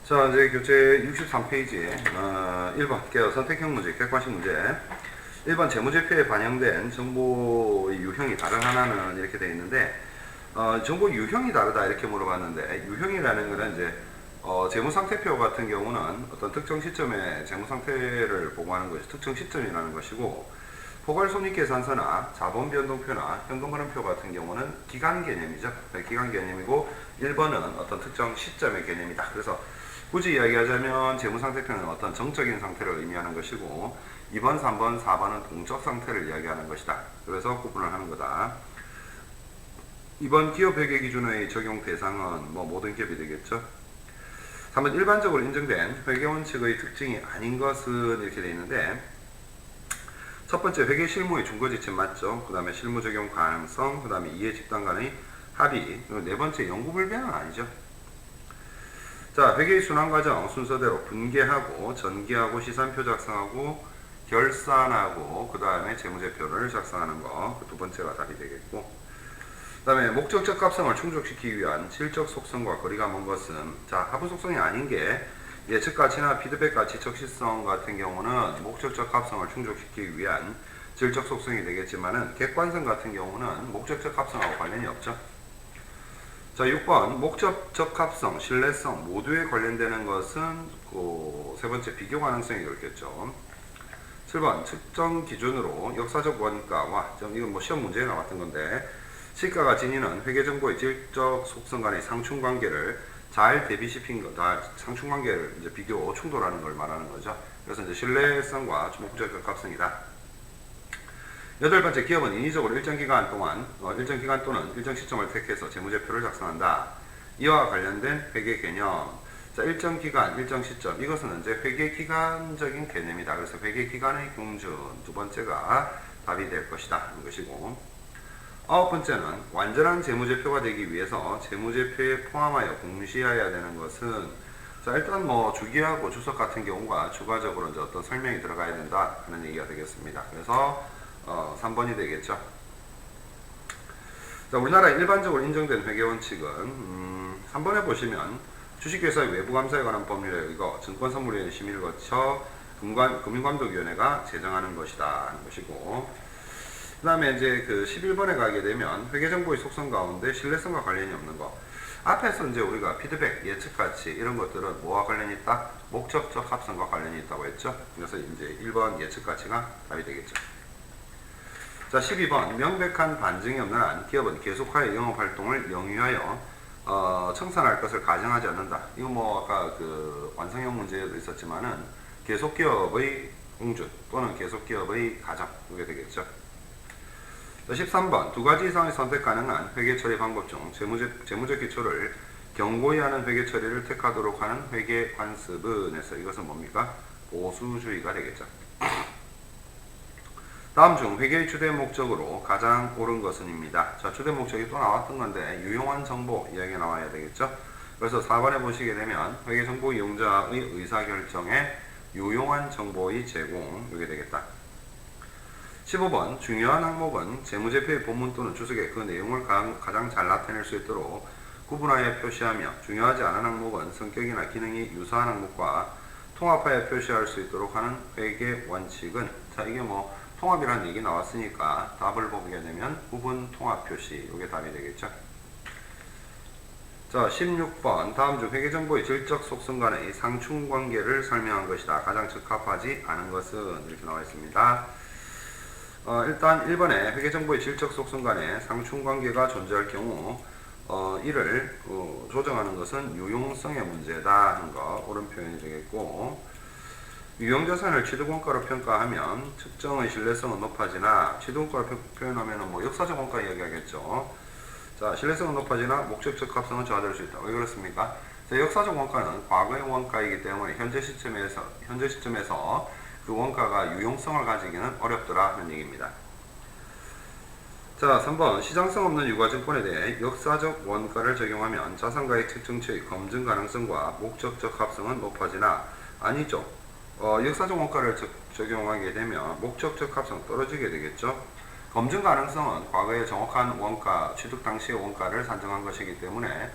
자, 이제 교재 63페이지에 1번 선택형 문제, 객관식 문제. 1번 재무제표에 반영된 정보의 유형이 다른 하나는 이렇게 되어 있는데, 정보 유형이 다르다 이렇게 물어봤는데, 유형이라는 것은 이제 재무상태표 같은 경우는 어떤 특정 시점의 재무상태를 보고하는 것이 특정 시점이라는 것이고, 포괄손익계산서나 자본변동표나 현금흐름표 같은 경우는 기간 개념이죠. 기간 개념이고 1번은 어떤 특정 시점의 개념이다. 그래서 굳이 이야기하자면 재무상태표는 어떤 정적인 상태를 의미하는 것이고 2번, 3번, 4번은 동적 상태를 이야기하는 것이다. 그래서 구분을 하는 거다. 이번 기업 회계 기준의 적용 대상은 모든 기업이 되겠죠. 3번 일반적으로 인정된 회계원칙의 특징이 아닌 것은 이렇게 되어 있는데, 첫 번째 회계 실무의 준거지침 맞죠? 그 다음에 실무 적용 가능성, 그 다음에 이해 집단 간의 합의, 그리고 네 번째 영구불변은 아니죠. 자, 회계의 순환 과정 순서대로 분계하고 전기하고 시산표 작성하고 결산하고 그 다음에 재무제표를 작성하는 거, 그 두 번째가 답이 되겠고, 그 다음에 목적적 합성을 충족시키기 위한 질적 속성과 거리가 먼 것은, 자, 하부 속성이 아닌 게 예측 가치나 피드백 가치 적시성 같은 경우는 목적적 합성을 충족시키기 위한 질적 속성이 되겠지만은 객관성 같은 경우는 목적적 합성하고 관련이 없죠. 자, 6번 목적적 합성, 신뢰성 모두에 관련되는 것은 세 번째 비교 가능성이 그렇겠죠. 7번 측정 기준으로 역사적 원가와, 이건 시험 문제에 나왔던 건데, 시가가 지니는 회계정보의 질적 속성 간의 상충관계를 잘 대비시킨 상충관계를 이제 비교 충돌하는 걸 말하는 거죠. 그래서 이제 신뢰성과 목적적 합성이다. 8번째 기업은 인위적으로 일정 기간 또는 일정 시점을 택해서 재무제표를 작성한다. 이와 관련된 회계 개념. 자, 일정 기간, 일정 시점. 이것은 이제 회계 기간적인 개념이다. 그래서 회계 기간의 공준. 두 번째가 답이 될 것이다. 하는 것이고. 9번째는 완전한 재무제표가 되기 위해서 재무제표에 포함하여 공시해야 되는 것은, 자, 일단 주기하고 주석 같은 경우가 추가적으로 이제 어떤 설명이 들어가야 된다 하는 얘기가 되겠습니다. 그래서 3번이 되겠죠. 자, 우리나라에 일반적으로 인정된 회계원칙은 3번에 보시면 주식회사의 외부감사에 관한 법률에 의거 증권선물위원회 심의를 거쳐 금융감독위원회가 제정하는 것이다 하는 것이고, 그 다음에 이제 11번에 가게 되면 회계정보의 속성 가운데 신뢰성과 관련이 없는 거. 앞에서 이제 우리가 피드백, 예측가치 이런 것들은 뭐와 관련이 있다? 목적적 합성과 관련이 있다고 했죠. 그래서 이제 1번 예측가치가 답이 되겠죠. 자, 12번 명백한 반증이 없는 한 기업은 계속하여 영업활동을 영위하여 청산할 것을 가정하지 않는다. 이거 아까 완성형 문제에도 있었지만은 계속기업의 공준 또는 계속기업의 가정, 그게 되겠죠. 13번 두 가지 이상의 선택 가능한 회계 처리 방법 중 재무적 기초를 경고히 하는 회계 처리를 택하도록 하는 회계 관습은 해서 이것은 뭡니까? 보수주의가 되겠죠. 다음 중 회계의 주된 목적으로 가장 옳은 것은입니다. 자, 주된 목적이 또 나왔던 건데 유용한 정보 이야기가 나와야 되겠죠. 그래서 4번에 보시게 되면 회계정보 이용자의 의사결정에 유용한 정보의 제공, 이게 되겠다. 15번 중요한 항목은 재무제표의 본문 또는 주석에 그 내용을 가장 잘 나타낼 수 있도록 구분하여 표시하며, 중요하지 않은 항목은 성격이나 기능이 유사한 항목과 통합하여 표시할 수 있도록 하는 회계 원칙은, 자, 이게 통합이라는 얘기 나왔으니까 답을 보게 되면 구분 통합 표시, 이게 답이 되겠죠. 자, 16번 다음 중 회계정보의 질적 속성 간의 상충관계를 설명한 것이다. 가장 적합하지 않은 것은 이렇게 나와 있습니다. 일단 1번에 회계정보의 질적 속성 간의 상충관계가 존재할 경우 이를 조정하는 것은 유용성의 문제다 하는 거, 옳은 표현이 되겠고, 유용자산을 취득원가로 평가하면 특정의 신뢰성은 높아지나, 취득원가로 표현하면 역사적 원가 이야기하겠죠. 자, 신뢰성은 높아지나 목적적 합성은 저하될 수 있다. 왜 그렇습니까? 자, 역사적 원가는 과거의 원가이기 때문에 현재 시점에서 그 원가가 유용성을 가지기는 어렵더라 하는 얘기입니다. 자, 3번 시장성 없는 유가증권에 대해 역사적 원가를 적용하면 자산가액 측정치의 검증 가능성과 목적적 합성은 높아지나, 아니죠. 역사적 원가를 적용하게 되면 목적적 합성 떨어지게 되겠죠. 검증 가능성은 과거의 정확한 원가, 취득 당시의 원가를 산정한 것이기 때문에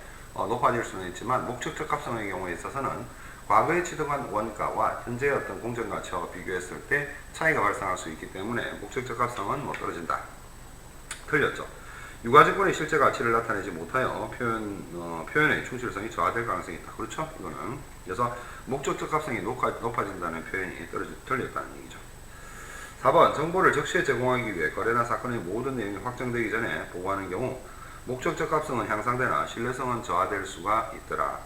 높아질 수는 있지만 목적적 합성의 경우에 있어서는 과거에 취득한 원가와 현재의 어떤 공정가치와 비교했을 때 차이가 발생할 수 있기 때문에 목적적 합성은 떨어진다. 틀렸죠. 유가증권의 실제 가치를 나타내지 못하여 표현의 충실성이 저하될 가능성이 있다. 그렇죠? 이거는. 그래서 목적적 합성이 높아진다는 표현이 틀렸다는 얘기죠. 4번 정보를 적시에 제공하기 위해 거래나 사건의 모든 내용이 확정되기 전에 보고하는 경우 목적적 합성은 향상되나 신뢰성은 저하될 수가 있더라.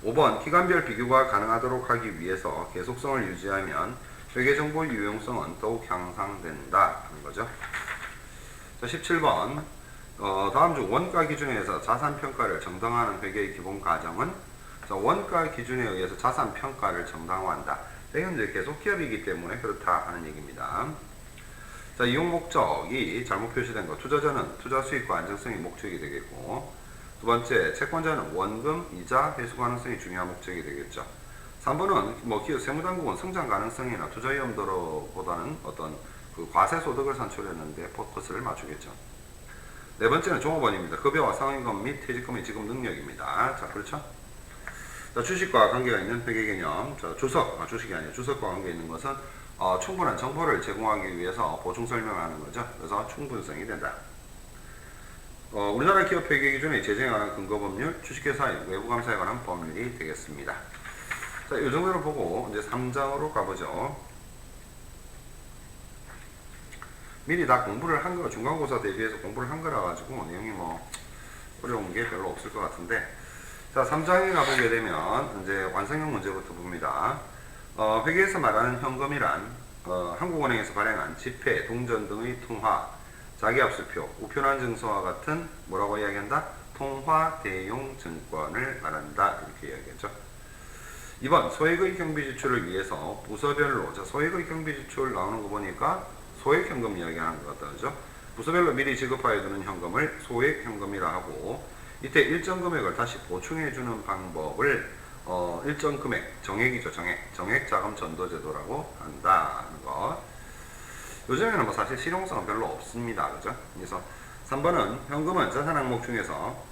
5번 기간별 비교가 가능하도록 하기 위해서 계속성을 유지하면 회계정보 유용성은 더욱 향상된다 하는 거죠. 자, 17번 다음 중 원가 기준에 의해서 자산평가를 정당화하는 회계의 기본 과정은 자, 원가 기준에 의해서 자산평가를 정당화한다. 현재 계속 기업이기 때문에 그렇다 하는 얘기입니다. 자, 이용 목적이 잘못 표시된 거. 투자자는 투자 수익과 안정성이 목적이 되겠고, 두 번째, 채권자는 원금, 이자, 회수 가능성이 중요한 목적이 되겠죠. 3번은 기업 세무당국은 성장 가능성이나 투자 위험도보다는 어떤 그 과세 소득을 산출했는데 포커스를 맞추겠죠. 네 번째는 종업원입니다. 급여와 상임금 및 퇴직금의 지급 능력입니다. 자, 그렇죠? 자, 주식과 관계가 있는 회계 개념. 자, 주식이 아니라 주석과 관계 있는 것은 충분한 정보를 제공하기 위해서 보충 설명하는 거죠. 그래서 충분성이 된다. 우리나라 기업 회계 기준의 제정에 관한 근거 법률, 주식회사의 외부 감사에 관한 법률이 되겠습니다. 자, 이 정도로 보고 이제 3장으로 가보죠. 미리 다 공부를 한 거, 중간고사 대비해서 공부를 한 거라 가지고 내용이 어려운 게 별로 없을 것 같은데, 자, 3장에 가보게 되면 이제 완성형 문제부터 봅니다. 회계에서 말하는 현금이란 한국은행에서 발행한 지폐, 동전 등의 통화, 자기압수표, 우편한 증서와 같은 뭐라고 이야기한다? 통화 대용 증권을 말한다. 이렇게 이야기하죠. 2번 소액의 경비 지출을 위해서 부서별로, 자, 소액의 경비 지출 나오는 거 보니까 소액 현금 이야기하는 것 같다. 그죠? 부서별로 미리 지급하여 두는 현금을 소액 현금이라 하고, 이때 일정 금액을 다시 보충해 주는 방법을 일정 금액, 정액이죠. 정액 자금 전도 제도라고 한다 하는 거. 요즘에는 사실 실용성은 별로 없습니다. 그죠? 그래서 3번은 현금은 자산 항목 중에서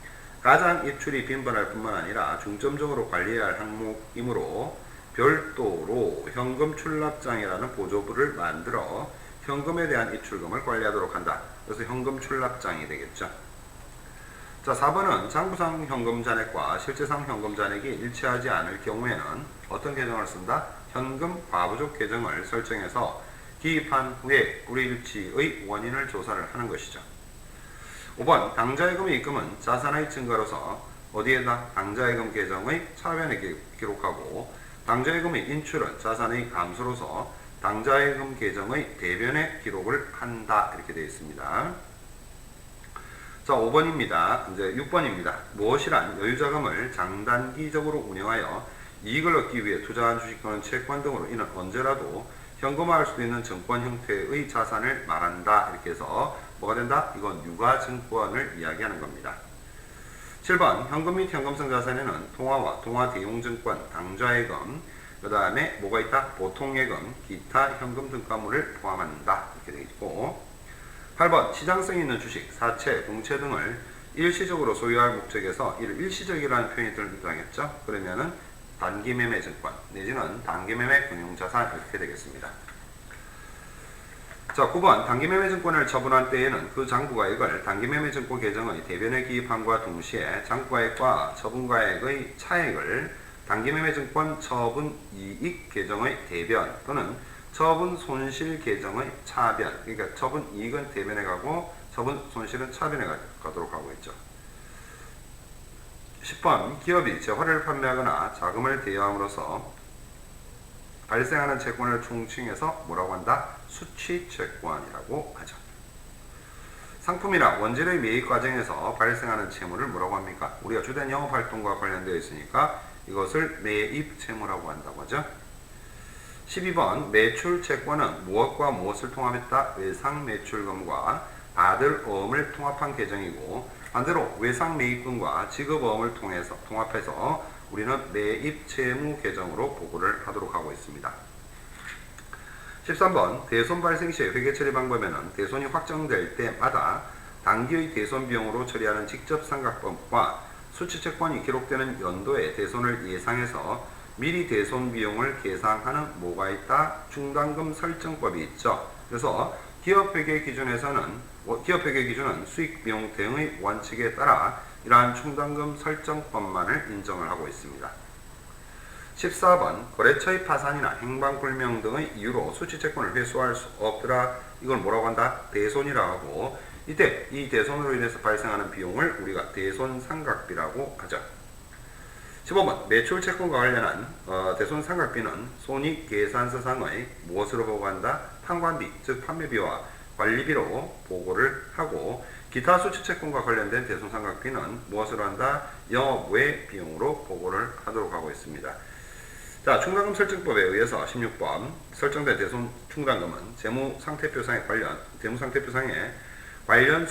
가장 입출이 빈번할 뿐만 아니라 중점적으로 관리해야 할 항목이므로 별도로 현금 출납장이라는 보조부를 만들어 현금에 대한 입출금을 관리하도록 한다. 그래서 현금 출납장이 되겠죠. 자, 4번은 장부상 현금 잔액과 실제상 현금 잔액이 일치하지 않을 경우에는 어떤 계정을 쓴다? 현금 과부족 계정을 설정해서 기입한 후에 불일치의 원인을 조사를 하는 것이죠. 5번 당좌예금의 입금은 자산의 증가로서 어디에다? 당좌예금 계정의 차변에 기록하고, 당좌예금의 인출은 자산의 감소로서 당좌예금 계정의 대변에 기록을 한다. 이렇게 되어 있습니다. 자, 5번입니다. 이제 6번입니다. 무엇이란 여유자금을 장단기적으로 운영하여 이익을 얻기 위해 투자한 주식 또는 채권 등으로 이는 언제라도 현금화할 수도 있는 증권 형태의 자산을 말한다. 이렇게 해서 뭐가 된다? 이건 유가증권을 이야기하는 겁니다. 7번 현금 및 현금성 자산에는 통화와 통화대용증권, 당좌예금, 그 다음에 뭐가 있다? 보통예금, 기타 현금 등가물을 포함한다. 이렇게 되어 있고, 8번 시장성이 있는 주식, 사채, 공채 등을 일시적으로 소유할 목적에서 이를 일시적이라는 표현이 등장했죠. 그러면은 단기매매증권 내지는 단기매매 금융자산 이렇게 되겠습니다. 자, 9번 단기매매증권을 처분한 때에는 그 장부가액을 단기매매증권 계정의 대변에 기입함과 동시에 장부가액과 처분가액의 차액을 단기매매증권 처분이익 계정의 대변 또는 처분 손실 계정의 차변, 그러니까 처분 이익은 대변에 가고 처분 손실은 차변에 가도록 하고 있죠. 10번 기업이 재화를 판매하거나 자금을 대여함으로써 발생하는 채권을 총칭해서 뭐라고 한다? 수취채권이라고 하죠. 상품이나 원재료의 매입 과정에서 발생하는 채무를 뭐라고 합니까? 우리가 주된 영업활동과 관련되어 있으니까 이것을 매입 채무라고 한다고 하죠. 12번 매출 채권은 무엇과 무엇을 통합했다? 외상 매출금과 받을 어음을 통합한 계정이고, 반대로 외상 매입금과 지급 어음을 통합해서 우리는 매입 채무 계정으로 보고를 하도록 하고 있습니다. 13번 대손 발생 시의 회계 처리 방법에는 대손이 확정될 때마다 단기의 대손 비용으로 처리하는 직접상각법과 수취채권이 기록되는 연도에 대손을 예상해서 미리 대손 비용을 계상하는 뭐가 있다? 충당금 설정법이 있죠. 그래서 기업회계 기준은 수익 비용 대응의 원칙에 따라 이러한 충당금 설정법만을 인정을 하고 있습니다. 14번 거래처의 파산이나 행방불명 등의 이유로 수취채권을 회수할 수 없더라. 이걸 뭐라고 한다? 대손이라고 하고, 이때 이 대손으로 인해서 발생하는 비용을 우리가 대손상각비라고 하죠. 15번 매출채권과 관련한 대손상각비는 손익계산서상의 무엇으로 보고한다? 판관비, 즉 판매비와 관리비로 보고를 하고, 기타 수취채권과 관련된 대손상각비는 무엇으로 한다? 영업외 비용으로 보고를 하도록 하고 있습니다. 자, 충당금 설정법에 의해서 16번 설정된 대손 충당금은 재무상태표상에 관련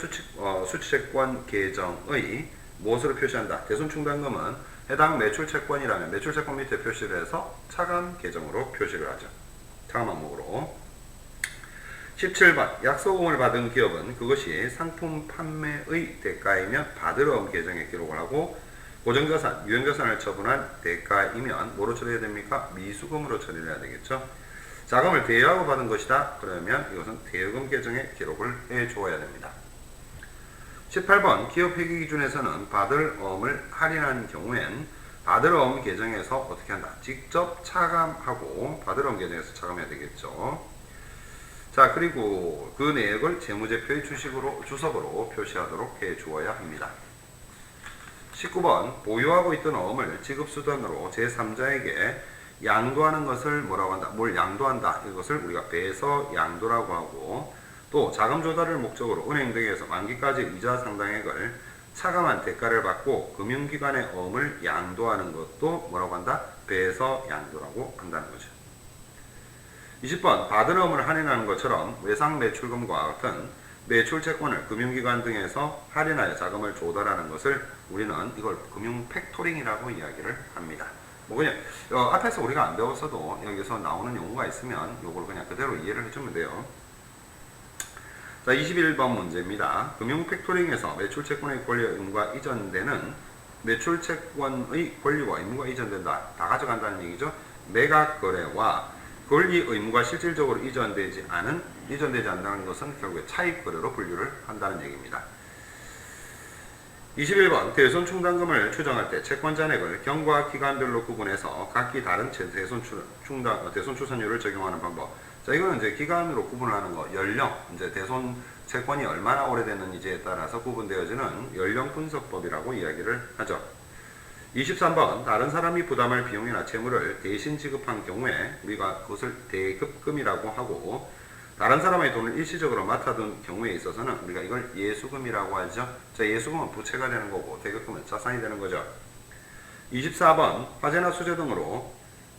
수취채권 계정의 무엇으로 표시한다? 대손 충당금은 해당 매출채권이라면 매출채권 밑에 표시를 해서 차감 계정으로 표시를 하죠. 차감 항목으로. 17번 약소금을 받은 기업은 그것이 상품 판매의 대가이면 받으러옴 계정에 기록을 하고, 고정자산, 유형자산을 처분한 대가이면 뭐로 처리해야 됩니까? 미수금으로 처리를 해야 되겠죠. 자금을 대여하고 받은 것이다. 그러면 이것은 대여금 계정에 기록을 해 주어야 됩니다. 18번 기업회계 기준에서는 받을 어음을 할인한 경우엔 받을 어음 계정에서 어떻게 한다? 직접 차감하고 받을 어음 계정에서 차감해야 되겠죠. 자, 그리고 그 내역을 재무제표의 주석으로 표시하도록 해 주어야 합니다. 19번 보유하고 있던 어음을 지급수단으로 제3자에게 양도하는 것을 뭐라고 한다? 뭘 양도한다? 이것을 우리가 배서 양도라고 하고, 또 자금 조달을 목적으로 은행 등에서 만기까지 이자 상당액을 차감한 대가를 받고 금융기관의 어음을 양도하는 것도 뭐라고 한다? 배서 양도라고 한다는 거죠. 20번 받은 어음을 할인하는 것처럼 외상 매출금과 같은 매출채권을 금융기관 등에서 할인하여 자금을 조달하는 것을 우리는 이걸 금융 팩토링이라고 이야기를 합니다. 뭐 그냥 앞에서 우리가 안 배웠어도 여기서 나오는 용어가 있으면 이걸 그냥 그대로 이해를 해주면 돼요. 자, 21번 문제입니다. 금융 팩토링에서 매출채권의 권리와 의무가 이전되는 매출채권의 권리와 의무가 이전된다. 다 가져간다는 얘기죠. 매각 거래와 권리 의무가 실질적으로 이전되지 않는다는 것은 결국에 차익 거래로 분류를 한다는 얘기입니다. 21번 대손 충당금을 추정할 때 채권 잔액을 경과 기간별로 구분해서 각기 다른 대손 추산율을 적용하는 방법. 자, 이거는 이제 기간으로 구분하는 거, 연령, 이제 대손 채권이 얼마나 오래됐는지에 따라서 구분되어지는 연령 분석법이라고 이야기를 하죠. 23번 다른 사람이 부담할 비용이나 채무를 대신 지급한 경우에 우리가 그것을 대급금이라고 하고, 다른 사람의 돈을 일시적으로 맡아둔 경우에 있어서는 우리가 이걸 예수금이라고 하죠. 자, 예수금은 부채가 되는 거고 대급금은 자산이 되는 거죠. 24번 화재나 수재 등으로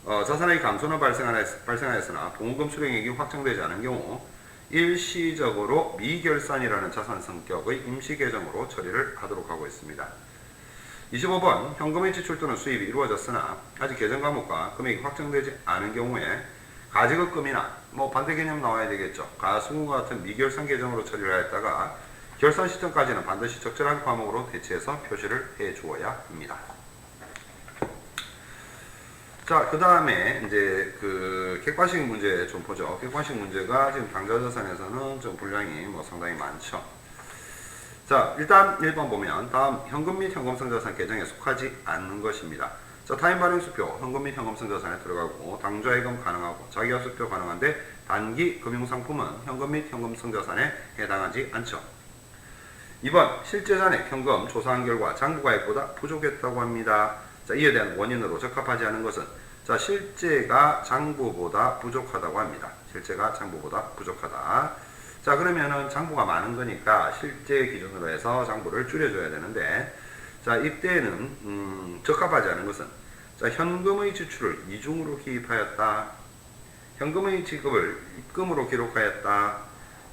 자산의 감소는 발생하였으나 보험금 수령액이 확정되지 않은 경우 일시적으로 미결산이라는 자산 성격의 임시 계정으로 처리를 하도록 하고 있습니다. 25번 현금의 지출 또는 수입이 이루어졌으나 아직 계정 과목과 금액이 확정되지 않은 경우에 가지급금이나 뭐 반대 개념 나와야 되겠죠. 가승과 같은 미결산 계정으로 처리를 하였다가 결산 시점까지는 반드시 적절한 과목으로 대체해서 표시를 해 주어야 합니다. 자, 그 다음에 이제 그 객관식 문제 좀 보죠. 객관식 문제가 지금 당좌자산에서는 좀 분량이 뭐 상당히 많죠. 자, 일단 1번 보면 다음 현금 및 현금성자산 계정에 속하지 않는 것입니다. 자, 타임 발행 수표 현금 및 현금성자산에 들어가고 당좌예금 가능하고 자기화수표 가능한데 단기 금융상품은 현금 및 현금성자산에 해당하지 않죠. 2번 실제 잔액 현금 조사한 결과 장부가액보다 부족했다고 합니다. 자, 이에 대한 원인으로 적합하지 않은 것은, 자, 실제가 장부보다 부족하다고 합니다. 실제가 장부보다 부족하다. 자, 그러면은 장부가 많은 거니까 실제 기준으로 해서 장부를 줄여줘야 되는데, 자, 이때는 적합하지 않은 것은, 자, 현금의 지출을 이중으로 기입하였다. 현금의 지급을 입금으로 기록하였다.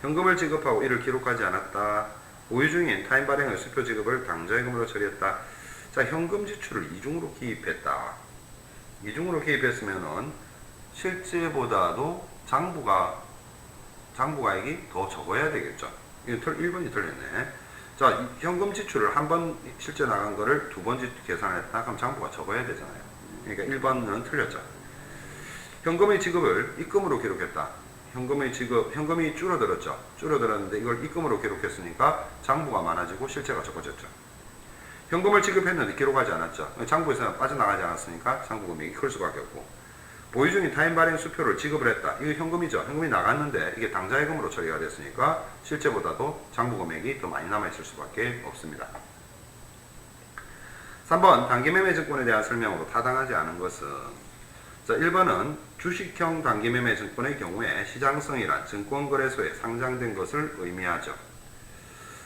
현금을 지급하고 이를 기록하지 않았다. 보유 중인 타임 발행의 수표 지급을 당좌예금으로 처리했다. 자, 현금 지출을 이중으로 기입했다. 이중으로 기입했으면은 실제보다도 장부가액이 더 적어야 되겠죠. 1번이 틀렸네. 자, 이 현금 지출을 한 번 실제 나간 거를 두 번 계산했다. 그럼 장부가 적어야 되잖아요. 그러니까 1번은 틀렸죠. 현금의 지급을 입금으로 기록했다. 현금이 줄어들었죠. 줄어들었는데 이걸 입금으로 기록했으니까 장부가 많아지고 실제가 적어졌죠. 현금을 지급했는데 기록하지 않았죠. 장부에서 빠져나가지 않았으니까 장부 금액이 클 수밖에 없고, 보유 중인 타임 발행 수표를 지급을 했다. 이거 현금이죠. 현금이 나갔는데 이게 당좌예금으로 처리가 됐으니까 실제보다도 장부 금액이 더 많이 남아있을 수밖에 없습니다. 3번 단기매매 증권에 대한 설명으로 타당하지 않은 것은, 자, 1번은 주식형 단기매매 증권의 경우에 시장성이란 증권거래소에 상장된 것을 의미하죠.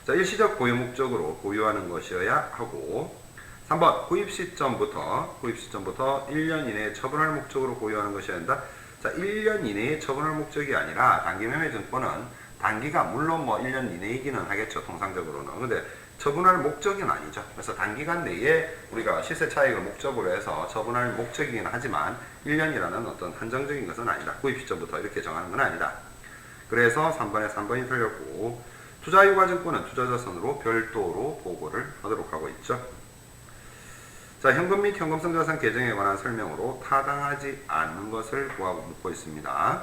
자, 일시적 보유 목적으로 보유하는 것이어야 하고, 3번 구입 시점부터 1년 이내에 처분할 목적으로 보유하는 것이어야 한다. 자, 1년 이내에 처분할 목적이 아니라 단기매매 증권은 단기가 물론 뭐 1년 이내이기는 하겠죠. 통상적으로는. 근데 처분할 목적은 아니죠. 그래서 단기간 내에 우리가 시세 차익을 목적으로 해서 처분할 목적이긴 하지만 1년이라는 어떤 한정적인 것은 아니다. 구입 시점부터 이렇게 정하는 건 아니다. 그래서 3번에 3번이 틀렸고, 투자유가증권은 투자자선으로 별도로 보고를 하도록 하고 있죠. 자, 현금 및 현금성자산 계정에 관한 설명으로 타당하지 않는 것을 구하고 묻고 있습니다.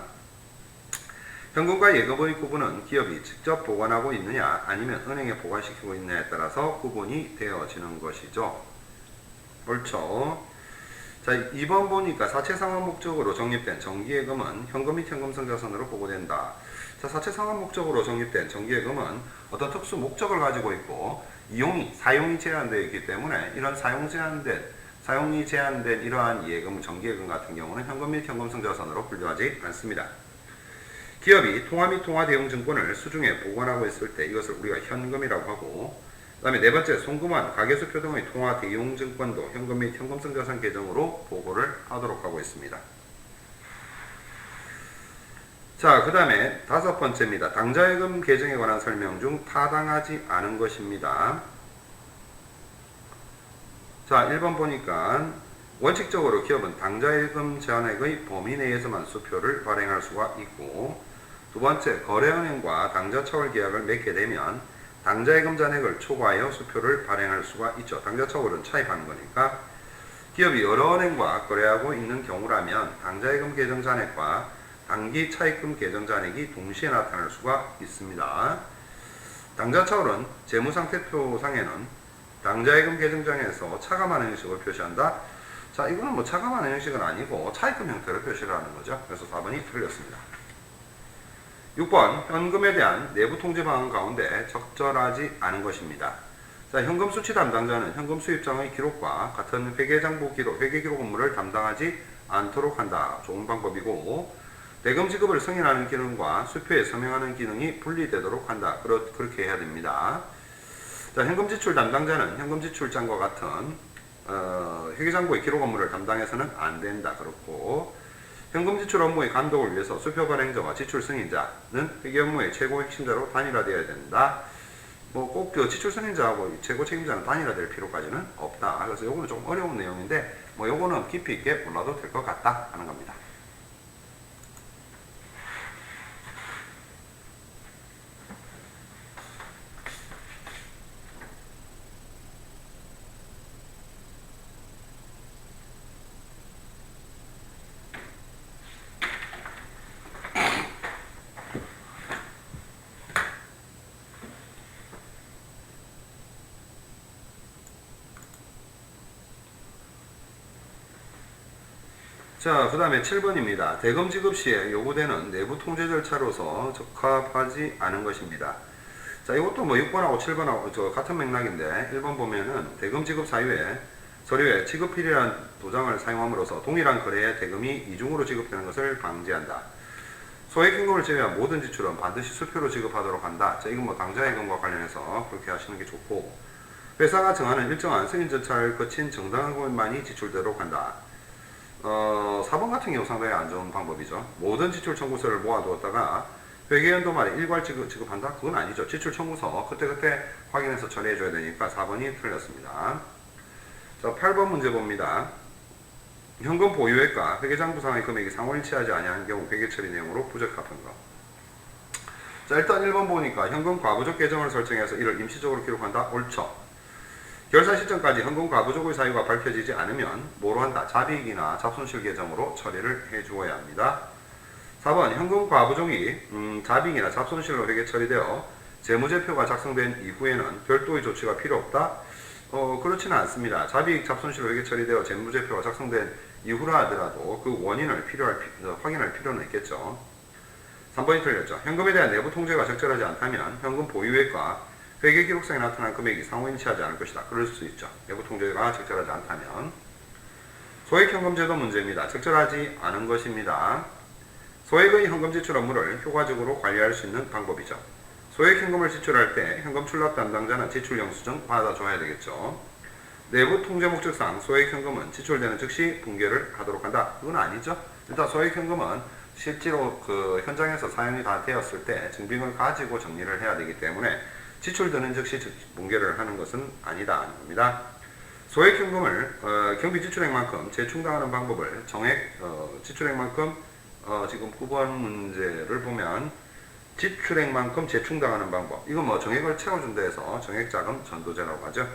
현금과 예금의 구분은 기업이 직접 보관하고 있느냐 아니면 은행에 보관시키고 있느냐에 따라서 구분이 되어지는 것이죠. 옳죠. 자, 2번 보니까 사채상환 목적으로 적립된 정기예금은 현금 및 현금성자산으로 보고된다. 자, 사채상환 목적으로 적립된 정기예금은 어떤 특수 목적을 가지고 있고 사용이 제한되어 있기 때문에 이런 사용이 제한된 이러한 예금, 정기예금 같은 경우는 현금 및 현금성자산으로 분류하지 않습니다. 기업이 통화 및 통화 대용 증권을 수중에 보관하고 있을 때 이것을 우리가 현금이라고 하고, 그 다음에 네 번째, 송금한 가계수표 등의 통화 대용 증권도 현금 및 현금성자산 계정으로 보고를 하도록 하고 있습니다. 자, 그 다음에 다섯 번째입니다. 당좌예금 계정에 관한 설명 중 타당하지 않은 것입니다. 자, 1번 보니까 원칙적으로 기업은 당좌예금 잔액의 범위 내에서만 수표를 발행할 수가 있고, 두 번째, 거래은행과 당좌차월 계약을 맺게 되면 당좌예금 잔액을 초과하여 수표를 발행할 수가 있죠. 당좌차월은 차입하는 거니까. 기업이 여러 은행과 거래하고 있는 경우라면 당좌예금 계정 잔액과 단기 차입금 계정 잔액이 동시에 나타날 수가 있습니다. 당좌차월은 재무상태표상에는 당좌예금 계정장에서 차감하는 형식을 표시한다. 자, 이거는 뭐 차감하는 형식은 아니고 차입금 형태로 표시를 하는 거죠. 그래서 4번이 틀렸습니다. 6번, 현금에 대한 내부 통제 방안 가운데 적절하지 않은 것입니다. 자, 현금 수치 담당자는 현금 수입장의 기록과 같은 회계장부 기록, 회계기록 업무를 담당하지 않도록 한다. 좋은 방법이고, 대금 지급을 승인하는 기능과 수표에 서명하는 기능이 분리되도록 한다. 그렇게 해야 됩니다. 자, 현금 지출 담당자는 현금 지출장과 같은 회계장부의 기록 업무를 담당해서는 안 된다. 그렇고, 현금 지출 업무의 감독을 위해서 수표 발행자와 지출 승인자는 회계 업무의 최고 핵심자로 단일화되어야 된다. 뭐 꼭 그 지출 승인자하고 최고 책임자는 단일화될 필요까지는 없다. 그래서 요거는 좀 어려운 내용인데 뭐 요거는 깊이 있게 몰라도 될 것 같다 하는 겁니다. 자, 그 다음에 7번입니다. 대금 지급 시에 요구되는 내부 통제 절차로서 적합하지 않은 것입니다. 자, 이것도 뭐 6번하고 7번하고 같은 맥락인데 1번 보면은 대금 지급 사유에 서류에 지급일이라는 도장을 사용함으로써 동일한 거래에 대금이 이중으로 지급되는 것을 방지한다. 소액임금을 제외한 모든 지출은 반드시 수표로 지급하도록 한다. 자, 이건 뭐 당좌예금과 관련해서 그렇게 하시는 게 좋고, 회사가 정하는 일정한 승인 절차를 거친 정당한 금액만이 지출되도록 한다. 4번 같은 경우 상당히 안 좋은 방법이죠. 모든 지출 청구서를 모아두었다가 회계연도 말에 일괄 지급한다? 그건 아니죠. 지출 청구서 그때그때 확인해서 처리해줘야 되니까 4번이 틀렸습니다. 자, 8번 문제 봅니다. 현금 보유액과 회계장부상의 금액이 상호일치하지 아니하는 경우 회계 처리 내용으로 부적합한 것. 자, 일단 1번 보니까 현금 과부족 계정을 설정해서 이를 임시적으로 기록한다. 옳죠. 결산 시점까지 현금 과부족의 사유가 밝혀지지 않으면 뭐로 한다? 잡이익이나 잡손실 계정으로 처리를 해주어야 합니다. 4번 현금 과부족이 잡이익이나 잡손실로 회계 처리되어 재무제표가 작성된 이후에는 별도의 조치가 필요 없다. 그렇지는 않습니다. 잡이익 잡손실로 회계 처리되어 재무제표가 작성된 이후라 하더라도 그 원인을 확인할 필요는 있겠죠. 3번이 틀렸죠. 현금에 대한 내부 통제가 적절하지 않다면 현금 보유액과 회계기록상에 나타난 금액이 상호일치하지 않을 것이다. 그럴 수 있죠. 내부 통제가 적절하지 않다면. 소액현금제도 문제입니다. 적절하지 않은 것입니다. 소액의 현금 지출 업무를 효과적으로 관리할 수 있는 방법이죠. 소액현금을 지출할 때 현금 출납 담당자는 지출 영수증 받아줘야 되겠죠. 내부 통제 목적상 소액현금은 지출되는 즉시 붕괴를 하도록 한다. 그건 아니죠. 일단 소액현금은 실제로 그 현장에서 사용이 다 되었을 때 증빙을 가지고 정리를 해야 되기 때문에 지출되는 즉시 붕괴를 하는 것은 아니다. 입니다. 소액현금을 경비지출액만큼 재충당하는 방법을 지출액만큼 지금 9번 문제를 보면 지출액만큼 재충당하는 방법. 이건 뭐 정액을 채워준다 해서 정액자금 전도제라고 하죠.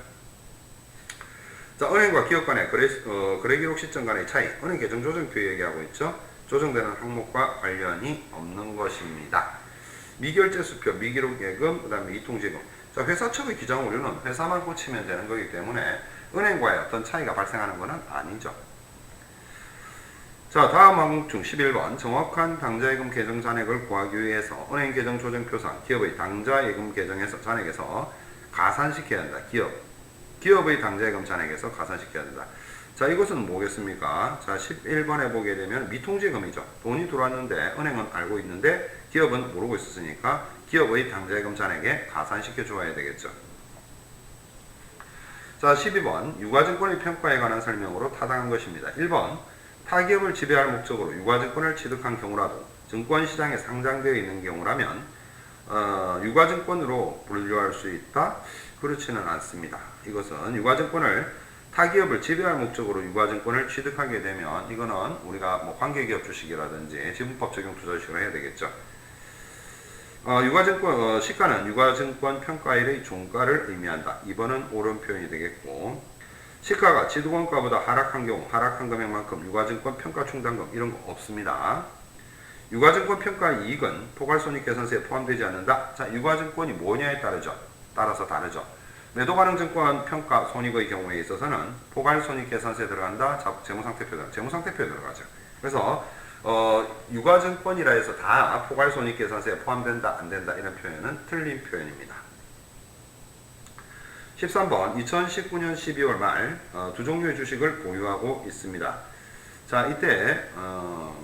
자, 은행과 기업 간의 거래기록 시점 간의 차이. 은행 계정 조정표 얘기하고 있죠. 조정되는 항목과 관련이 없는 것입니다. 미결제수표, 미기록예금, 그 다음에 이통지금. 자, 회사처의 기장오류는 회사만 고치면 되는 거기 때문에 은행과의 어떤 차이가 발생하는 것은 아니죠. 자, 다음 항목 중 11번 정확한 당좌예금 계정 잔액을 구하기 위해서 은행 계정 조정표상 기업의 당좌예금 계정에서 잔액에서 가산시켜야 한다. 기업의 당좌예금 잔액에서 가산시켜야 된다. 자, 이것은 뭐겠습니까? 자, 11번에 보게 되면 미통지금이죠. 돈이 들어왔는데 은행은 알고 있는데 기업은 모르고 있었으니까 기업의 당좌예금 잔액에 가산시켜 줘야 되겠죠. 자, 12번 유가증권의 평가에 관한 설명으로 타당한 것입니다. 1번 타기업을 지배할 목적으로 유가증권을 취득한 경우라도 증권시장에 상장되어 있는 경우라면 유가증권으로 분류할 수 있다? 그렇지는 않습니다. 이것은 타기업을 지배할 목적으로 유가증권을 취득하게 되면 이거는 우리가 뭐 관계기업 주식이라든지 지분법 적용 투자주식으로 해야 되겠죠. 시가는 유가증권 평가일의 종가를 의미한다. 2번은 옳은 표현이 되겠고, 시가가 지두권가보다 하락한 경우 하락한 금액만큼 유가증권 평가 충당금 이런 거 없습니다. 유가증권 평가 이익은 포괄손익계산서에 포함되지 않는다. 자, 유가증권이 뭐냐에 따라서 다르죠. 매도가능증권 평가 손익의 경우에 있어서는 포괄손익계산서에 들어간다. 재무상태표에 들어가죠. 그래서 유가증권이라 해서 다 포괄손익계산서에 포함된다, 안 된다 이런 표현은 틀린 표현입니다. 13번 2019년 12월 말 두 종류의 주식을 보유하고 있습니다. 자, 이때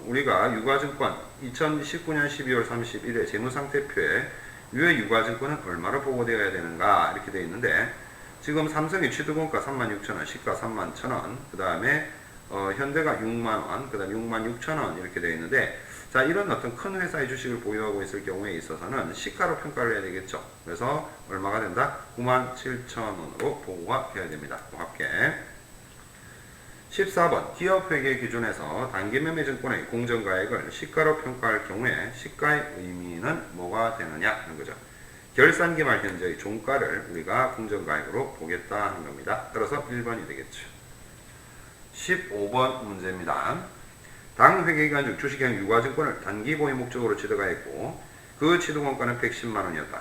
우리가 유가증권 2019년 12월 31일 재무상태표에 유해 유가증권은 얼마로 보고되어야 되는가 이렇게 되어 있는데, 지금 삼성이 취득원가 36,000원, 시가 31,000원, 그 다음에 현대가 6만원, 그 다음에 66,000원 이렇게 되어 있는데, 자, 이런 어떤 큰 회사의 주식을 보유하고 있을 경우에 있어서는 시가로 평가를 해야 되겠죠. 그래서 얼마가 된다? 97,000원으로 보고가 되어야 됩니다. 합계. 14번 기업회계 기준에서 단기매매증권의 공정가액을 시가로 평가할 경우에 시가의 의미는 뭐가 되느냐 하는 거죠. 결산기말 현재의 종가를 우리가 공정가액으로 보겠다 하는 겁니다. 따라서 1번이 되겠죠. 15번 문제입니다. 당 회계기간 중 주식형 유가증권을 단기 보유 목적으로 취득하였고 그 취득원가는 110만원이었다.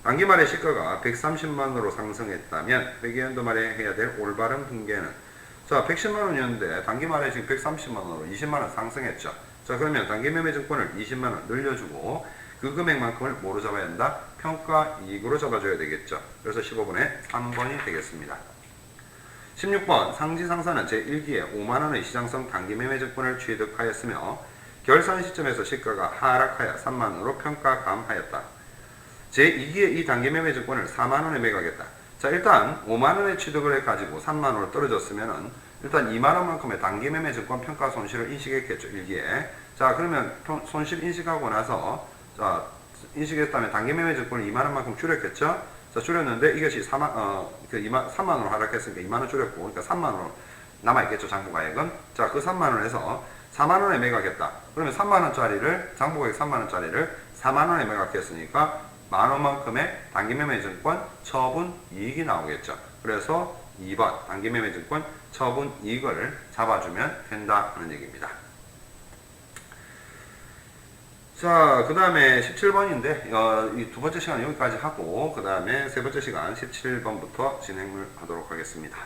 단기 말의 시가가 130만원으로 상승했다면 회계연도 말에 해야 될 올바른 붕괴는, 자, 110만원이었는데 단기 말에 지금 130만원으로 20만원 상승했죠. 자, 그러면 단기 매매증권을 20만원 늘려주고 그 금액만큼을 뭐로 잡아야 한다? 평가이익으로 잡아줘야 되겠죠. 그래서 15번에 3번이 되겠습니다. 16번 상지상사는 제1기에 5만원의 시장성 단기 매매증권을 취득하였으며 결산 시점에서 시가가 하락하여 3만원으로 평가감하였다. 제2기에 이 단기 매매증권을 4만원에 매각했다. 자, 일단 5만원에 취득을 해가지고 3만원으로 떨어졌으면은 일단 2만원만큼의 단기 매매증권 평가 손실을 인식했겠죠. 1기에. 자, 그러면 손실 인식하고 나서, 자, 인식했다면 단기 매매증권을 2만원만큼 줄였겠죠. 자, 줄였는데 이것이 3만원으로 하락했으니까 2만원 줄였고, 그러니까 3만원으로 남아있겠죠. 장부가액은. 자, 그 3만원에서 4만원에 매각했다. 그러면 3만원짜리를, 장부가액 3만원짜리를 4만원에 매각했으니까 만원만큼의 단기매매증권 처분 이익이 나오겠죠. 그래서 2번 단기매매증권 처분 이익을 잡아주면 된다는 얘기입니다. 자, 그 다음에 17번인데 이 두 번째 시간 여기까지 하고 그 다음에 세 번째 시간 17번부터 진행을 하도록 하겠습니다.